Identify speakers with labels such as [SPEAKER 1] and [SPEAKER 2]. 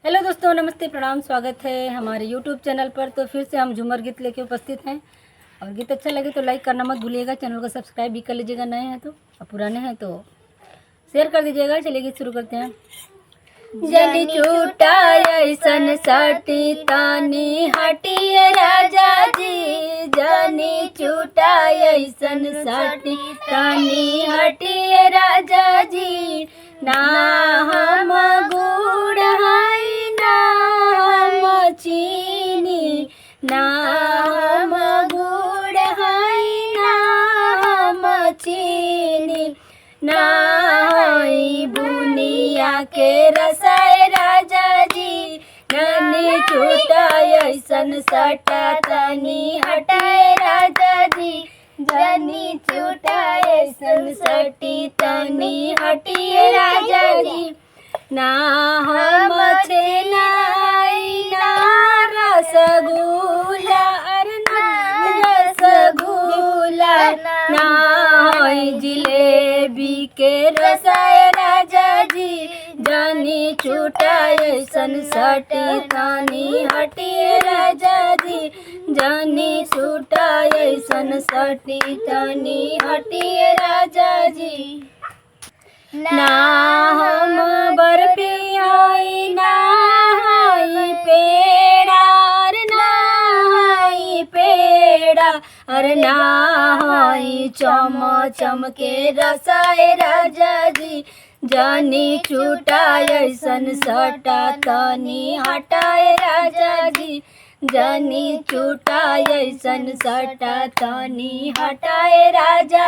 [SPEAKER 1] Hello दोस्तों, नमस्ते, प्रणाम, स्वागत है हमारे यूट्यूब चैनल पर। तो फिर से हम झूमर गीत लेके उपस्थित हैं। और गीत अच्छा लगे तो लाइक करना मत भूलिएगा, चैनल को सब्सक्राइब भी कर लीजिएगा, नए हैं तो, और पुराने हैं तो शेयर कर दीजिएगा। चलिए गीत शुरू करते हैं। जनी छूटा ऐसन साटी तानी हटिए राजा जी, जनी छूटा ऐसन साटी तानी हटिए राजा जी। ना हम गुड़ हाई ना हम चीनी, ना हम गुड़ हाई ना हम चीनी, ना हई बुनिया के रसाय राजा जी। ननी छूटा ऐसन सटा तनी हटाए राजा जी, जनी छूटा ऐसन सटी तनी हटिए राजा जी। ना हम छेनाई ना रसगुल्ला, अरे ना रसगुल्ला, ना हई जिलेबी के रसाय राजा जी। जनी छूटा ऐसन सटी तानी हटिए राजा जी, जनी छूटा ऐसन सटी तानी हटिए राजा जी। ना हम बर्फी आई ना हई पेड़ा, अरे ना हई पेड़ा, अरे ना हई चम के रसाय राजा जी। जनी छूटा ऐसन सटा तनी हटाए राजा जी, जनी छूटा ऐसन सटा तनी हटाए राजा।